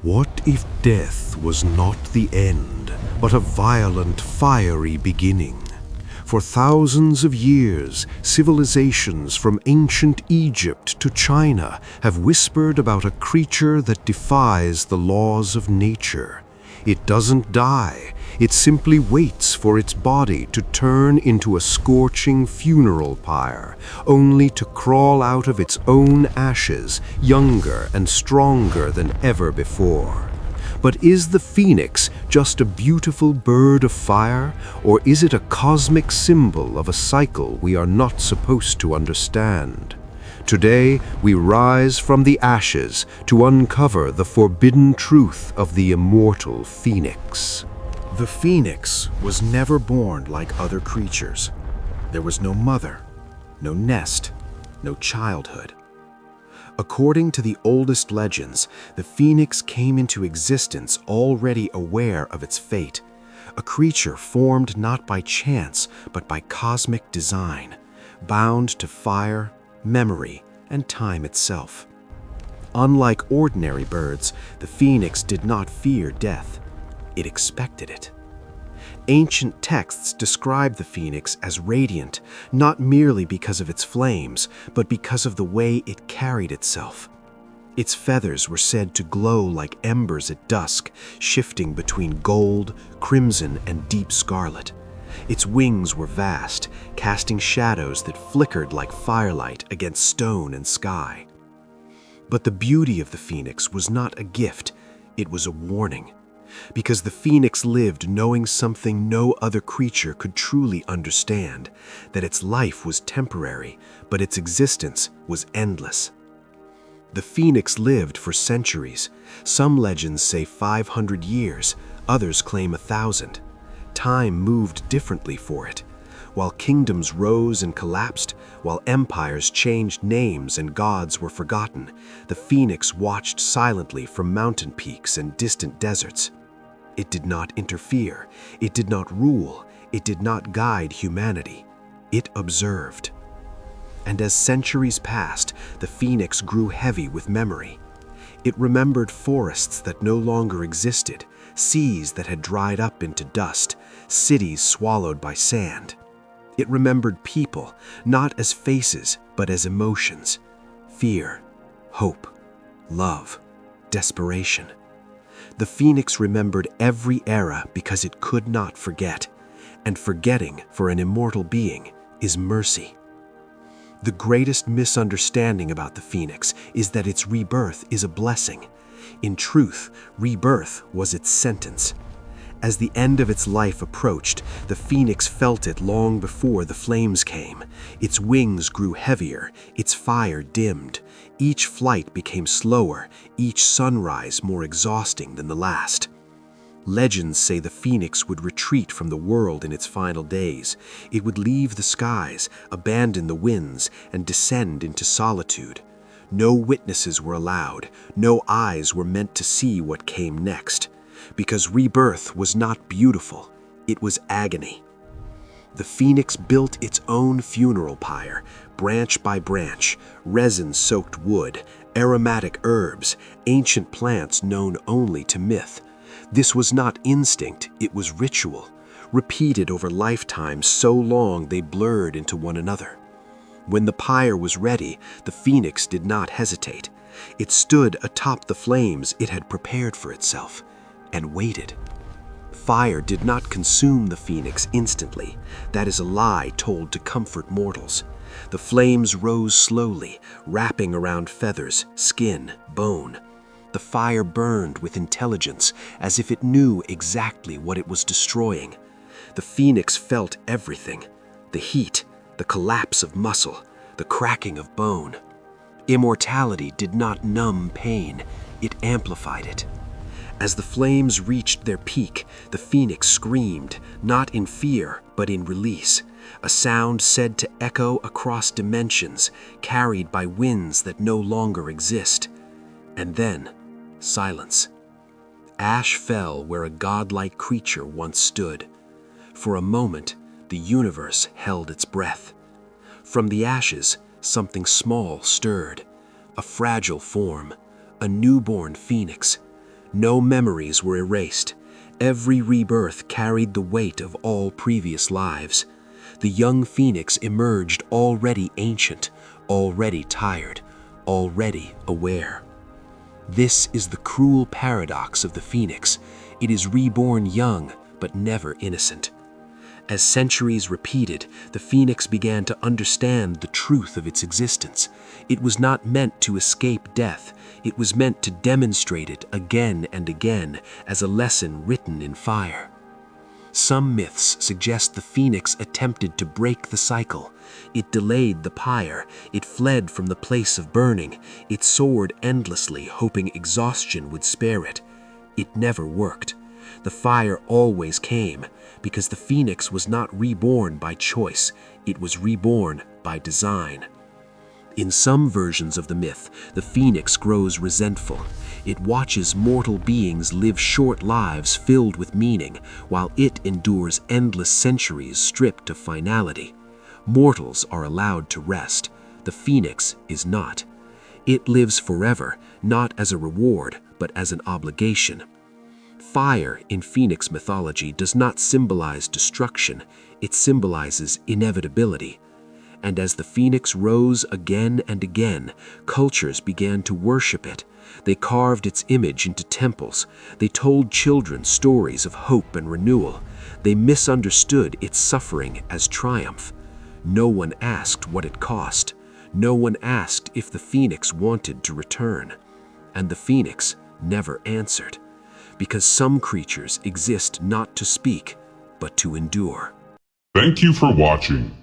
What if death was not the end, but a violent, fiery beginning? For thousands of years, civilizations from ancient Egypt to China have whispered about a creature that defies the laws of nature. It doesn't die, it simply waits for its body to turn into a scorching funeral pyre, only to crawl out of its own ashes, younger and stronger than ever before. But is the phoenix just a beautiful bird of fire, or is it a cosmic symbol of a cycle we are not supposed to understand? Today, we rise from the ashes to uncover the forbidden truth of the immortal phoenix. The phoenix was never born like other creatures. There was no mother, no nest, no childhood. According to the oldest legends, the phoenix came into existence already aware of its fate, a creature formed not by chance but by cosmic design, bound to fire, memory, and time itself. Unlike ordinary birds, the phoenix did not fear death. It expected it. Ancient texts describe the phoenix as radiant, not merely because of its flames, but because of the way it carried itself. Its feathers were said to glow like embers at dusk, shifting between gold, crimson, and deep scarlet. Its wings were vast, casting shadows that flickered like firelight against stone and sky. But the beauty of the phoenix was not a gift, it was a warning. Because the phoenix lived knowing something no other creature could truly understand, that its life was temporary, but its existence was endless. The phoenix lived for centuries. Some legends say 500 years, others claim 1,000. Time moved differently for it. While kingdoms rose and collapsed, while empires changed names and gods were forgotten, the phoenix watched silently from mountain peaks and distant deserts. It did not interfere, it did not rule, it did not guide humanity. It observed. And as centuries passed, the phoenix grew heavy with memory. It remembered forests that no longer existed, seas that had dried up into dust, cities swallowed by sand. It remembered people, not as faces, but as emotions. Fear, hope, love, desperation. The phoenix remembered every era because it could not forget, and forgetting for an immortal being is mercy. The greatest misunderstanding about the phoenix is that its rebirth is a blessing. In truth, rebirth was its sentence. As the end of its life approached, the phoenix felt it long before the flames came. Its wings grew heavier, its fire dimmed. Each flight became slower, each sunrise more exhausting than the last. Legends say the phoenix would retreat from the world in its final days. It would leave the skies, abandon the winds, and descend into solitude. No witnesses were allowed, no eyes were meant to see what came next. Because rebirth was not beautiful, it was agony. The phoenix built its own funeral pyre, branch by branch, resin-soaked wood, aromatic herbs, ancient plants known only to myth. This was not instinct, it was ritual, repeated over lifetimes so long they blurred into one another. When the pyre was ready, the phoenix did not hesitate. It stood atop the flames it had prepared for itself, and waited. Fire did not consume the phoenix instantly. That is a lie told to comfort mortals. The flames rose slowly, wrapping around feathers, skin, bone. The fire burned with intelligence, as if it knew exactly what it was destroying. The phoenix felt everything: the heat, the collapse of muscle, the cracking of bone. Immortality did not numb pain, it amplified it. As the flames reached their peak, the phoenix screamed, not in fear, but in release, a sound said to echo across dimensions, carried by winds that no longer exist. And then, silence. Ash fell where a godlike creature once stood. For a moment, the universe held its breath. From the ashes, something small stirred, a fragile form, a newborn phoenix. No memories were erased. Every rebirth carried the weight of all previous lives. The young phoenix emerged already ancient, already tired, already aware. This is the cruel paradox of the phoenix. It is reborn young, but never innocent. As centuries repeated, the phoenix began to understand the truth of its existence. It was not meant to escape death. It was meant to demonstrate it again and again as a lesson written in fire. Some myths suggest the phoenix attempted to break the cycle. It delayed the pyre. It fled from the place of burning. It soared endlessly, hoping exhaustion would spare it. It never worked. The fire always came, because the phoenix was not reborn by choice. It was reborn by design. In some versions of the myth, the phoenix grows resentful. It watches mortal beings live short lives filled with meaning, while it endures endless centuries stripped of finality. Mortals are allowed to rest. The phoenix is not. It lives forever, not as a reward, but as an obligation. Fire in phoenix mythology does not symbolize destruction. It symbolizes inevitability. And as the phoenix rose again and again, cultures began to worship it. They carved its image into temples. They told children stories of hope and renewal. They misunderstood its suffering as triumph. No one asked what it cost. No one asked if the phoenix wanted to return. And the phoenix never answered. Because some creatures exist not to speak, but to endure. Thank you for watching.